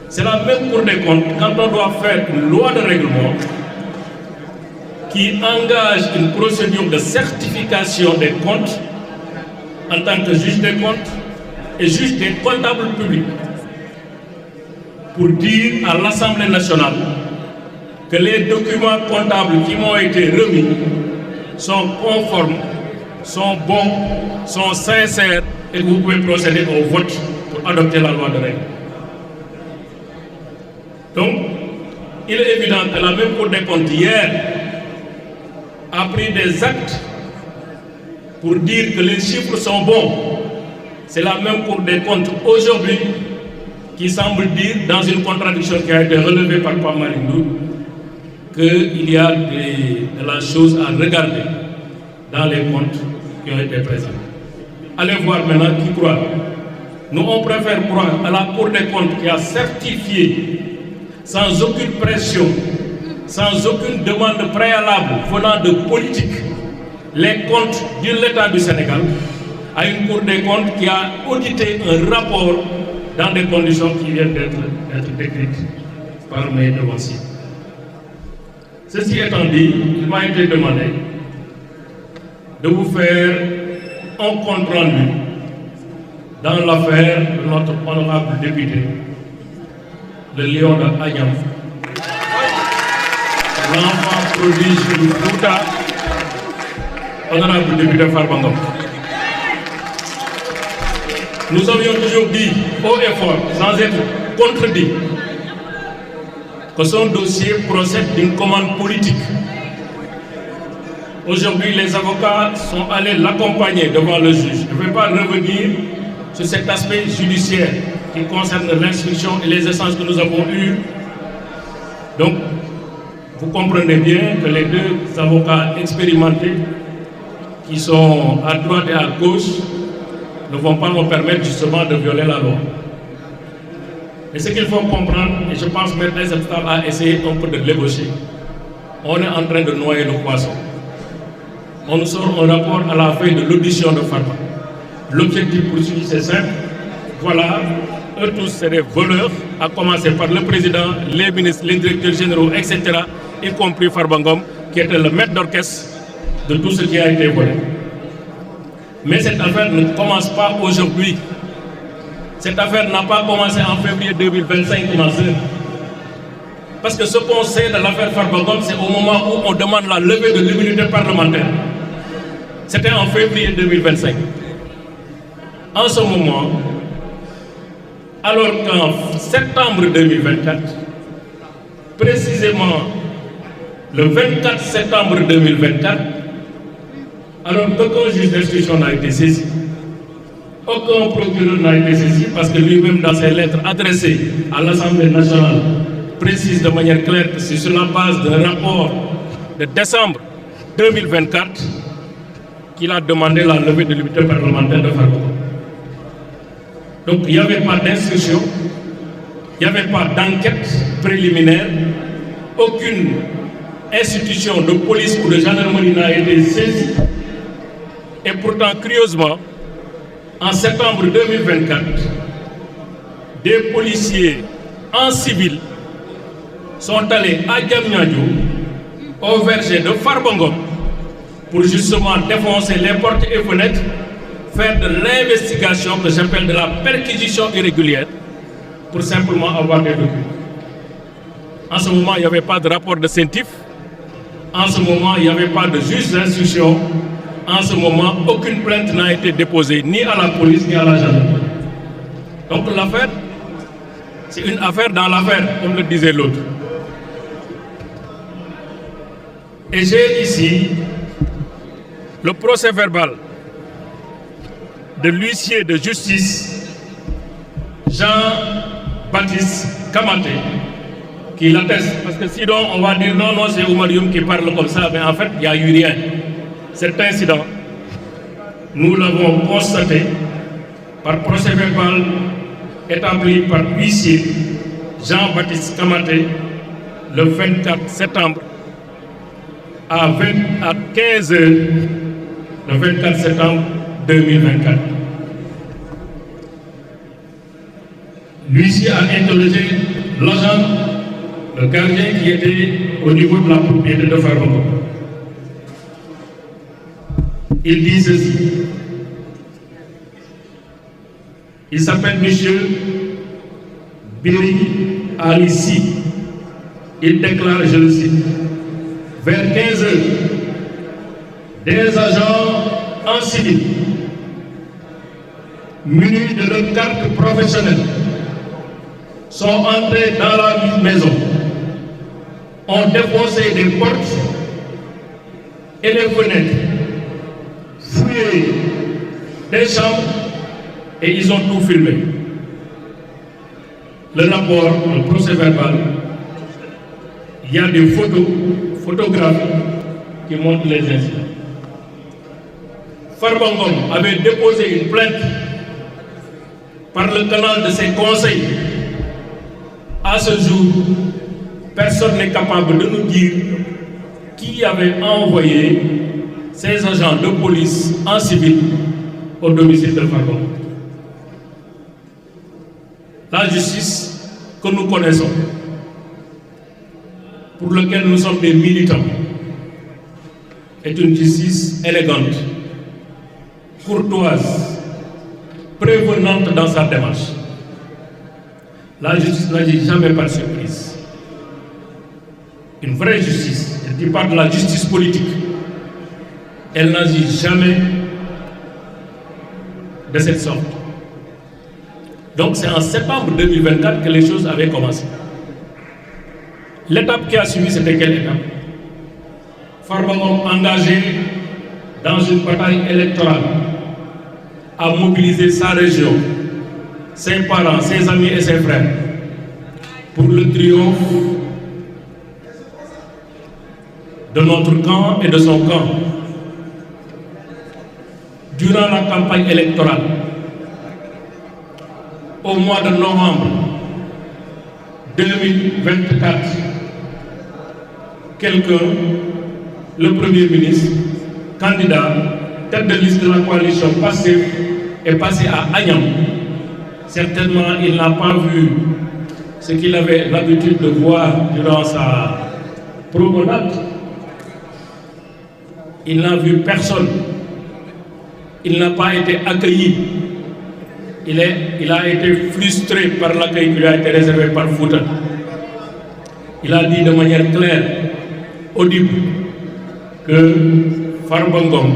C'est la même Cour des comptes quand on doit faire une loi de règlement qui engage une procédure de certification des comptes en tant que juge des comptes et juge des comptables publics pour dire à l'Assemblée nationale que les documents comptables qui m'ont été remis sont conformes, sont bons, sont sincères et que vous pouvez procéder au vote pour adopter la loi de règlement. Donc, il est évident que la même Cour des comptes hier a pris des actes pour dire que les chiffres sont bons. C'est la même Cour des comptes aujourd'hui qui semble dire, dans une contradiction qui a été relevée par Pape Malick Ndour, qu'il y a de la chose à regarder dans les comptes qui ont été présents. Allez voir maintenant qui croit. Nous, on préfère croire à la Cour des comptes qui a certifié, sans aucune pression, sans aucune demande préalable venant de politique, les comptes de l'État du Sénégal, à une Cour des comptes qui a audité un rapport dans des conditions qui viennent d'être décrites par mes devanciers. Ceci étant dit, il m'a été demandé de vous faire un compte rendu dans l'affaire de notre honorable député, le lion de Agnam, l'enfant prodige du Fouta, honorable député Farba Ngom. Nous avions toujours dit haut et fort, sans être contredit, que son dossier procède d'une commande politique. Aujourd'hui, les avocats sont allés l'accompagner devant le juge. Je ne vais pas revenir sur cet aspect judiciaire qui concerne l'instruction et les échanges que nous avons eus. Donc, vous comprenez bien que les deux avocats expérimentés qui sont à droite et à gauche ne vont pas nous permettre justement de violer la loi. Et ce qu'il faut comprendre, et je pense que Maître Septal a essayé un peu de l'ébaucher, on est en train de noyer le poisson. On nous sort un rapport à la fin de l'audition de Farba. L'objectif poursuivi, c'est simple. Voilà, eux tous, c'est des voleurs, à commencer par le président, les ministres, les directeurs généraux, etc., y compris Farba Ngom, qui était le maître d'orchestre de tout ce qui a été volé. Mais cette affaire ne commence pas aujourd'hui. Cette affaire n'a pas commencé en février 2025, ma soeur. Parce que ce qu'on sait de l'affaire Farba Ngom, c'est au moment où on demande la levée de l'immunité parlementaire. C'était en février 2025. En ce moment, alors qu'en septembre 2024, précisément le 24 septembre 2024, alors qu'aucun juge d'instruction n'a été saisi, aucun procureur n'a été saisi parce que lui-même dans ses lettres adressées à l'Assemblée nationale précise de manière claire que c'est sur la base d'un rapport de décembre 2024 qu'il a demandé la levée de l'immunité parlementaire de Farba. Donc il n'y avait pas d'instruction, il n'y avait pas d'enquête préliminaire, aucune institution de police ou de gendarmerie n'a été saisie. Et pourtant, curieusement, en septembre 2024, des policiers en civil sont allés à Diamniadio, au verger de Farba Ngom, pour justement défoncer les portes et fenêtres, faire de l'investigation que j'appelle de la perquisition irrégulière, pour simplement avoir des documents. En ce moment, il n'y avait pas de rapport de CENTIF. En ce moment, il n'y avait pas de juge d'instruction. En ce moment, aucune plainte n'a été déposée, ni à la police, ni à la gendarmerie. Donc l'affaire, c'est une affaire dans l'affaire, comme le disait l'autre. Et j'ai ici le procès verbal de l'huissier de justice Jean-Baptiste Kamaté, qui l'atteste. Parce que sinon, on va dire non, c'est Oumar Youm qui parle comme ça, mais en fait, il n'y a eu rien. Cet incident, nous l'avons constaté par procès verbal établi par l'huissier Jean-Baptiste Kamaté le 24 septembre à 15 h le 24 septembre 2024. L'huissier a interrogé l'agent, le gardien qui était au niveau de la propriété de Farba Ngom. Il dit ceci. Il s'appelle Monsieur Biri Alissi. Il déclare, je le cite, vers 15 heures, des agents en civil, munis de leur carte professionnelle, sont entrés dans la maison, ont défoncé des portes et les fenêtres, fouillé des chambres et ils ont tout filmé. Le rapport, le procès verbal, il y a des photographies qui montrent les incidents. Farba Ngom avait déposé une plainte par le canal de ses conseils. À ce jour, personne n'est capable de nous dire qui avait envoyé ces agents de police en civil au domicile de Farba Ngom. La justice que nous connaissons, pour laquelle nous sommes des militants, est une justice élégante, courtoise, prévenante dans sa démarche. La justice n'agit jamais par surprise. Une vraie justice, je ne dis pas de la justice politique, elle n'agit jamais de cette sorte. Donc c'est en septembre 2024 que les choses avaient commencé. L'étape qui a suivi, c'était quelle étape? Farba Ngom engagé dans une bataille électorale à mobiliser sa région, ses parents, ses amis et ses frères pour le triomphe de notre camp et de son camp. Durant la campagne électorale, au mois de novembre 2024, quelqu'un, le Premier ministre, candidat, tête de liste de la coalition Pastef, est passé à Agnam. Certainement, il n'a pas vu ce qu'il avait l'habitude de voir durant sa promenade. Il n'a vu personne. Il n'a pas été accueilli. Il a été frustré par l'accueil qui lui a été réservé par Fouta. Il a dit de manière claire, audible, que Farba Ngom,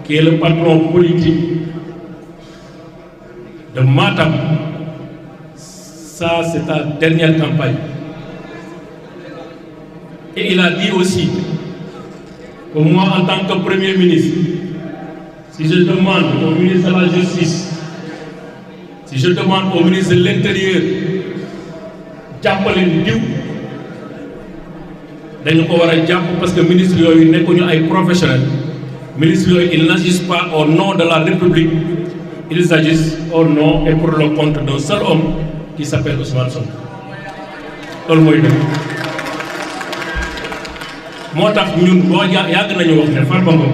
qui est le patron politique de Matam, ça c'est ta dernière campagne. Et il a dit aussi que moi, en tant que Premier ministre, si je demande au ministre de la Justice, si je demande au ministre de l'Intérieur, jàppaleen diw, dañu ko war a jàpp parce que ministre yooyu nekkuñu ay professionnels. Ministre yooyu, ils n'agissent pas au nom de la République, ils agissent au nom et pour le compte d'un seul homme qui s'appelle Ousmane Sonko. loolu mooy dëgg. moo tax ñun boo yàgg nañu wax ne Farba Ngom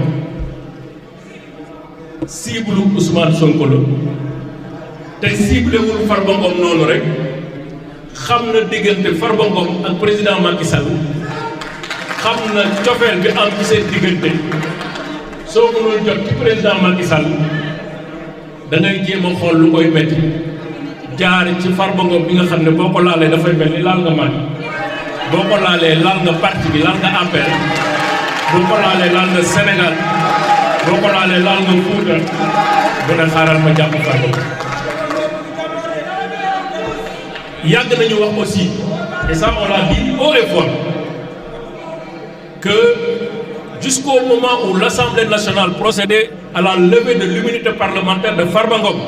cible Ousmane Sonko la te ciblé wul Farba Ngom noonu rek xam na diggante Farba Ngom ak président Macky Sall, xam na cofeel bi am ci seen diggante. soo mënul jot ci président Macky Sall da ngay jéem a xool lu koy metti jaar ci Farba Ngom bi nga xam ne boo ko laalee dafay mel ni laal nga man, boo ko laalee laal nga parti bi, laal nga APR, boo ko laalee laal nga Sénégal, boo ko laalee laal nga Fouta. bu ne xaaral ma jàpp Farba Ngom. yàgg nañu wax aussi, et ça on l'a dit haut et fort, que jusqu'au moment où l'Assemblée nationale procédait à la levée de l'immunité parlementaire de Farba Ngom,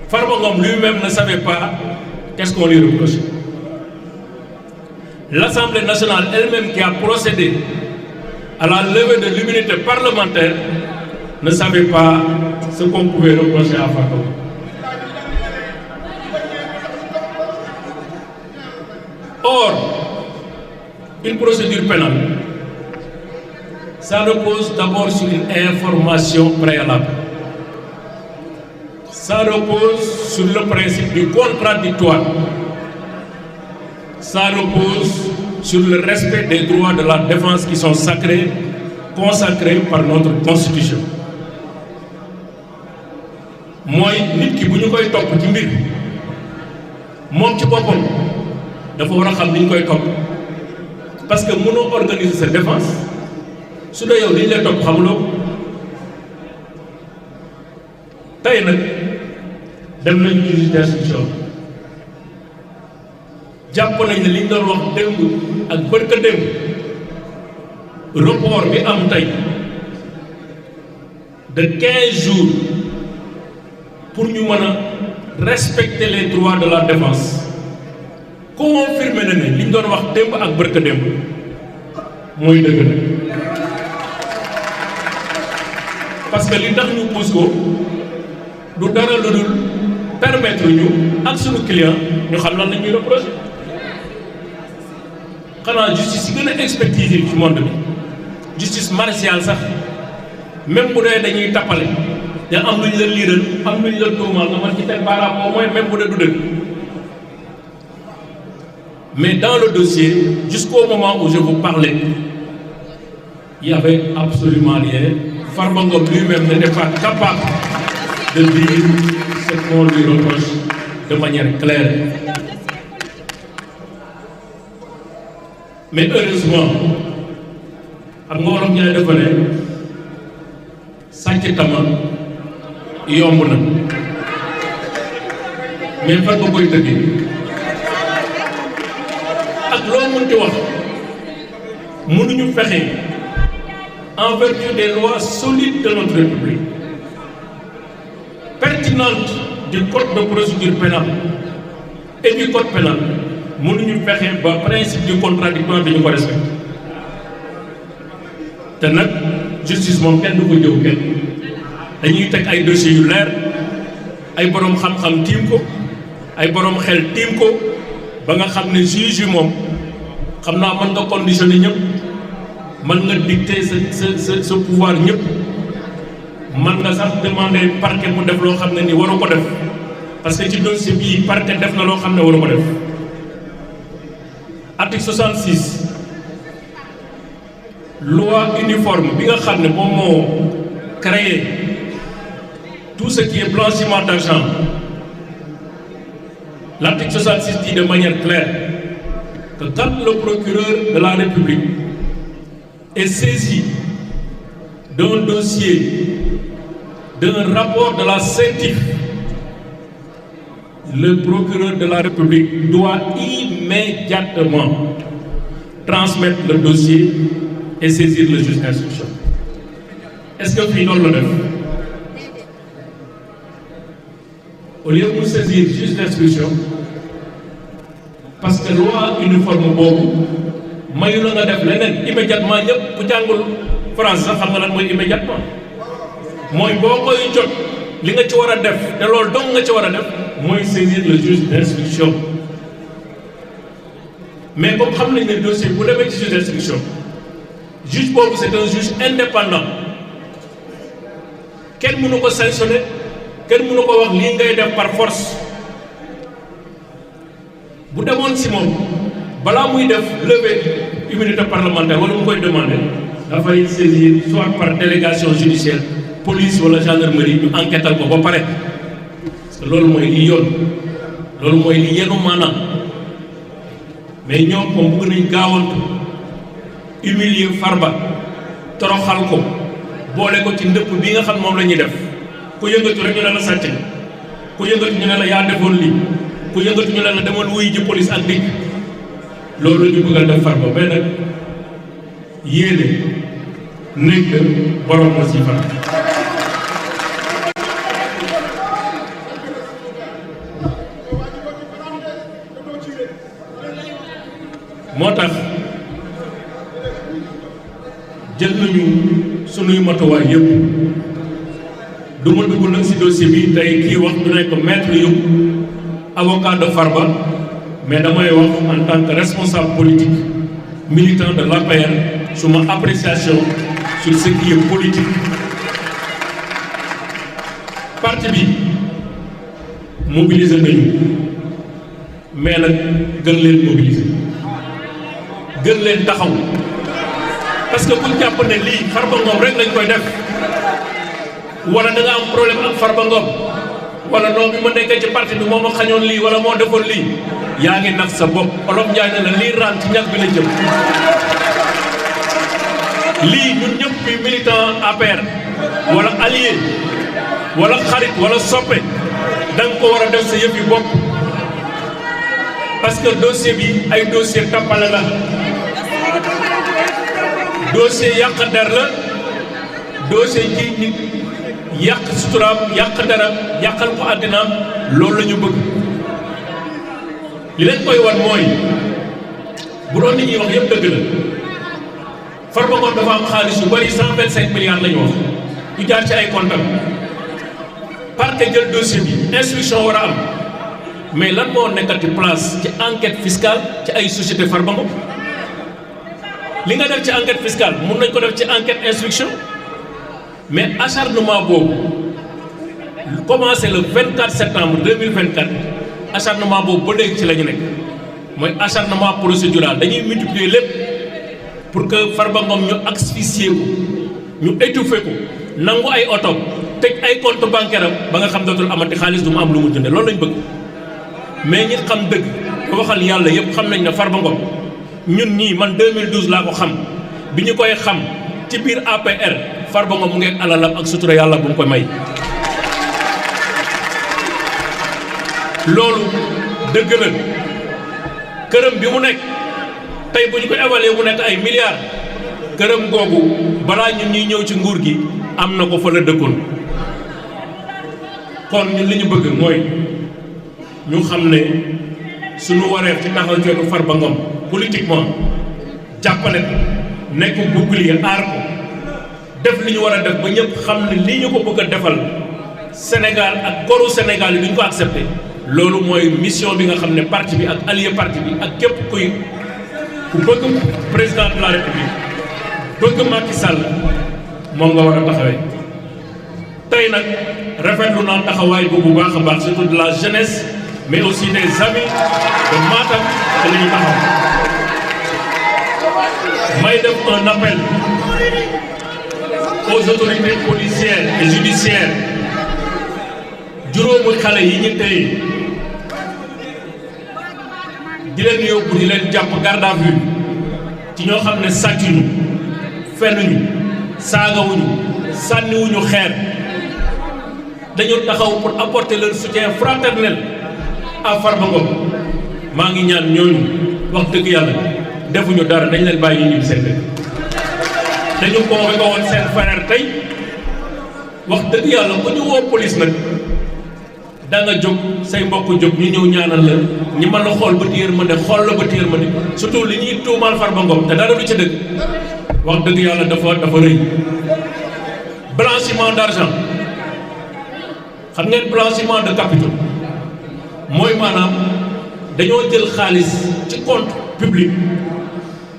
Farba Ngom lui-même ne savait pas qu'est-ce qu'on lui reprochait. L'Assemblée nationale elle-même qui a procédé à la levée de l'immunité parlementaire ne savait pas ce qu'on pouvait reprocher à Farba Ngom. Or, une procédure pénale, ça repose d'abord sur une information préalable. Ça repose sur le principe du contradictoire. Ça repose sur le respect des droits de la défense qui sont sacrés, consacrés par notre Constitution. mooy nit ki bu ñu koy topp ci mbir moom ci boppam dafa war a xam ni ñu koy topp parce que mënoo organiser sa défense su dee yow li ñu lay topp xamuloo ko tey nag dem nañ ci juge d'instruction jàpp nañ ne li ñu doon wax démb ak bërka démb report bi am tey de 15 jours pour ñu mën a respecter les droits de la défense confirmé na ne li ñu doon wax démb ak bërka démb mooy dëgg na parce que li tax ñu pousse ko du dara lu dul permettre ñu ak sunu client ñu xam lan la ñuy reproché xanaa justice yi gën a expertise ci monde bi justice martiale sax même bu dee dañuy tappale da am lu ñu la liiral am lu ñu la tuumal nga mën ci teg baaraam au moins même bu dee du dëgg mais dans le dossier jusqu'au moment où je vous parlais il y avait absolument rien. Farba Ngom lui-même n'était pas capable de dire ce qu'on lui reproche de manière claire. Mais heureusement xam nga wolof ñaay dafa ne sàcc tama yomb na mais fan nga koy tëggee ak loo mënti wax mënuñu fexe en vertu des lois solides de notre République pertinentes du code de procédure pénale et du code pénal mënuñu fexe ba principe du contradictoire dañu ko respecté te nag justice moom kenn du ko jëw kenn dañuy teg ay dossiers yu leer ay borom xam-xam tiim ko ay borom xel tiim ko ba nga xam ne juge yi moom xam naa mën nga conditionner ñëpp mën nga dicter sa pouvoir ñëpp mën nga sax demander parquet mu def loo xam ne ni waru ko def parce que ci dossier bii parquet def na loo xam ne waru ko def. Article 66 loi uniforme bi nga xam ne moom moo créé tout ce qui est blanchiment d'argent. L'article 66 dit de manière claire que quand le procureur de la République est saisi d'un dossier, d'un rapport de la CENTIF, le procureur de la République doit immédiatement transmettre le dossier et saisir le juge d'instruction. Est-ce que fii loolu la def au lieu de saisir juge d'instruction parce que loi uniforme boobu mayu la nga def leneen immédiatement ñëpp ku jàngul France sax xam nga lan mooy immédiatement mooy boo koy jot li nga ci war a def te loolu dong nga ci war a def mooy saisir le juge d'instruction mais comme xam nañ ne dossier bu demee ci juge d'instruction juge boobu c'est un juge indépendant kenn mënu ko sanctionner kenn mënu ko wax lii ngay def par force bu demoon si moom balaa muy def lever immunité parlementaire wala mu koy demander dafay saisir soit par délégation judiciaire police wala gendarmerie ñu enquêtal ko ba pare parce que loolu mooy li yoon loolu mooy li yenu maanaam mais ñoom moom bëgg nañ gaawantu humilier Farba toroxal ko boole ko ci ndëpp bi nga xam moom la ñuy def ku yëngatu rek ñu ne la sàcc ku yëngatu ñu ne la yaa defoon lii ku yëngatu ñu ne la demal wuy ji police ak dikk loolu ñu bëggal def Farba mais nag yéene nekk borom na si fan moo tax jël nañu sunuy matuwaay yëpp du ma dugg nag si dossier bi tey kii wax du nekk maître yu avocat de Farba mais damay wax en tant que responsable politique militant de l'APR suma appréciation sur ce qui est politique parti bi mobiliser nañu mais nag gën leen mobiliser gën leen taxaw parce que bu jàpp ne lii Farba Ngom rek lañ koy def wala da nga am problème ak Farba Ngom wala non bi ma nekkee ci parti bi moo ma xañoon lii wala moo defoon lii yaa ngi nax sa bopp Olof Njaay ne la lii ran ci ñax bi la jëm lii ñun ñëpp bi militant APR wala allié wala xarit wala soppe da nga ko war a def sa yëf yi bopp parce que dossier bi ay dossier tappale la dossier yàq der la dossier ji nit yàq suturaam yàq dara yàqal ko àddinaam loolu la ñu bëgg li leen koy wan mooy bu doon nit ñi wax yëpp dëgg la Farba Ngom dafa am xaalis yu bari 125 milliards la ñu wax yu jaar ci ay comptes parquet jël dossier bi instruction war a am mais lan moo nekkati place ci enquête fiscale ci ay société Farba Ngom li nga def ci enquête fiscale mun nañ ko def ci enquête instruction mais acharnement boobu commencé le 24 septembre 2024 acharnement boobu ba léegi ci la ñu nekk mooy acharnement procédural dañuy multiplier lépp pour que Farba Ngom ñu asphyxier ko ñu étouffer ko nangu ay oto tëj ay compte bancaire am ba nga xam dootul amati xaalis du mu am lu mu jënde loolu lañ bëgg mais ñi xam dëgg te waxal yàlla yëpp xam nañ ne Farba Ngom ñun ñii man 2012 laa ko xam bi ñu koy xam ci biir APR Farba Ngom mu ngi alalam ak sutura yàlla bu mu koy may loolu dëgg la këram bi mu nekk tey bu ñu ko évalué mu nekk ay milliards këram googu balaa ñun ñuy ñëw ci nguur gi am na ko fa la dëkkoon kon ñun li ñu bëgg mooy ñu xam ne suñu wareef ci taxaw coono Farba Ngom politiquement jàppale ko nekk bouclier aar ko def li ñu war a def ba ñëpp xam ne lii ñu ko bëgg a defal Sénégal ak goru Sénégal yi duñ ko accepté loolu mooy mission bi nga xam ne parti bi ak allié parti bi ak képp kuy ku bëgg président de la république bëgg Macky Sall moom nga war a taxawee tey nag rafetlu naa taxawaay bu baax a baax surtout de la jeunesse mais aussi des amis de Matam te la ñu taxaw may def un appel aux autorités policières et judiciaires juróomi xale yi ñu téye di leen yóbbu di leen jàpp garde à vue ci ñoo xam ne sàccuñu fennuñu saagawuñu sànniwuñu xeer dañu taxaw pour apporter leur soutien fraternel à Farba Ngom maa ngi ñaan ñooñu wax dëgg yàlla defuñu dara dañ leen bàyyi ñu ñibbi seen dëkk dañu convoqué woon seen frère tey wax dëgg yàlla bu ñu woo police nag da nga jóg say mbokk jóg ñu ñëw ñaanal la ñi mën la xool bët yërmande xool la bët yërmande surtout li ñuy tuumaal Farba Ngom te dara du ci dëgg wax dëgg yàlla dafa rëy blanchiment d'argent xam ngeen blanchiment de capitaux mooy maanaam dañoo jël xaalis ci compte public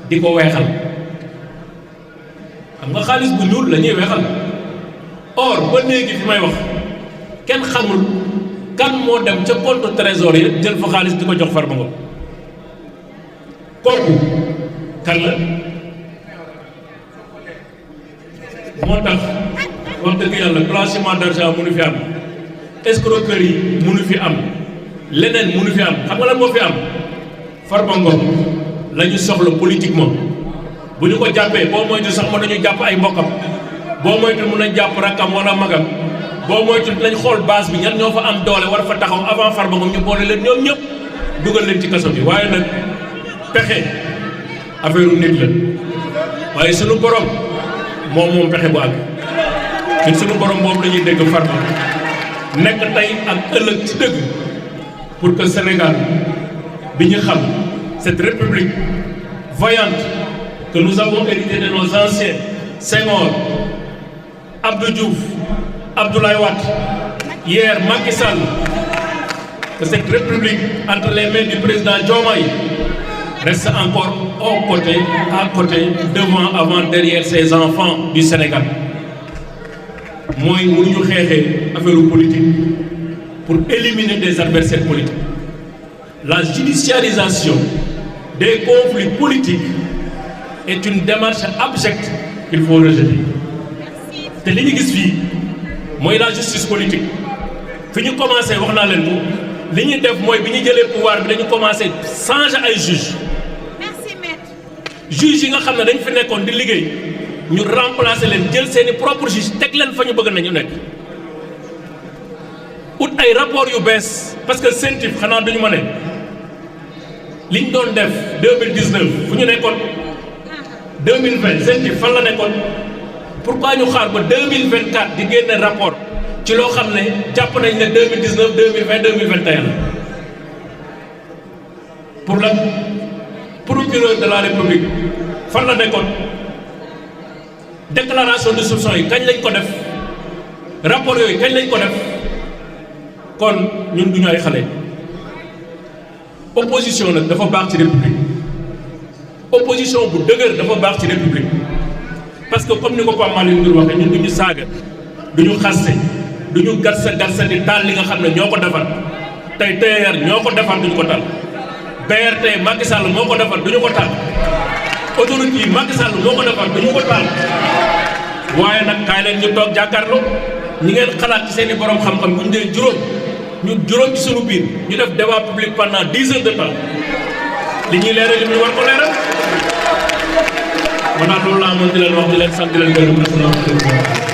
di ko weexal xam nga xaalis bu ñuul la ñuy weexal or ba léegi fi may wax kenn xamul kan moo dem ca compte trésorier jël fa xaalis di ko jox Farba Ngom kooku kan la moo tax wax dëgg yàlla blanchiment d'argent mënu fi am escroquerie mënu fi am leneen mënu fi am xam nga lan moo fi am Farba Ngom la ñu soxla politiquement bu ñu ko jàppee boo moytu sax mën nañu jàpp ay mbokkam boo moytu mën nañ jàpp rakkam wala magam boo moytu dinañ xool base bi ñan ñoo fa am doole war fa taxaw avant Farba Ngom ñu boole leen ñoom ñëpp dugal leen ci kaso bi waaye nag pexe affaire u nit la waaye sunu borom moom pexe bu àgg ñun sunu borom moom la ñuy dégg Farba nekk tey ak ëllëg ci dëgg pour que Sénégal bi ñu xam cette république vaillante que nous avons hérité de nos anciens Senghor, Abdou Diouf, Abdoulaye Wade, hier Macky Sall, que cette république entre les mains du président Diomaye reste encore aux côtés, à côté, devant, avant, derrière ses enfants du Sénégal. Moi, mënuñu xeexee affaire politique pour éliminer des adversaires politiques. La judiciarisation des conflits politiques est une démarche abjecte qu'il faut rejeter. te li ñu gis fii mooy la justice politique fi ñu commencé wax naa leen ko li ñu def mooy bi ñu jëlee pouvoir bi dañu commencé changer ay juges. Merci maître. Juges yi nga xam ne dañ fi nekkoon di liggéey ñu remplacer leen jël seeni propre juges teg leen fa ñu bëgg nañu nekk. ut ay rapport yu bees parce que CENTIF xanaa duñu ma ne liñ doon def 2019 fu ñu nekkoon 2020 CENTIF fan la nekkoon pourquoi ñu xaar ba 2024 di génne rapport ci loo xam ne jàpp nañ ne 2019 2020 2021 la pour la procureur de la République fan la nekkoon déclaration de soupçon yi kañ lañ ko def rapport yooyu kañ lañ ko def. kon ñun duñu ay xale opposition nag dafa baax ci république opposition bu dëgër dafa baax ci république parce que comme ni ko Pape Malick Ndour waxee ñun duñu saaga duñu xaste duñu garsa di taal li nga xam ne ñoo ko defar tey TER ñoo ko defar duñu ko taal BRT Macky Sall moo ko defar duñu ko taal autoroute yi Macky Sall moo ko defar duñu ko taal waaye nag kaay leen ñu toog jàkkaarloo ñi ngeen xalaat ci seeni borom xam-xam bu ñu dee juróom ci sunu biir ñu def débat public pendant 10 heures de temps li ñuy leeral li ñu war ko leeral man daal loolu laa mën di leen wax di leen sant di leen gërëm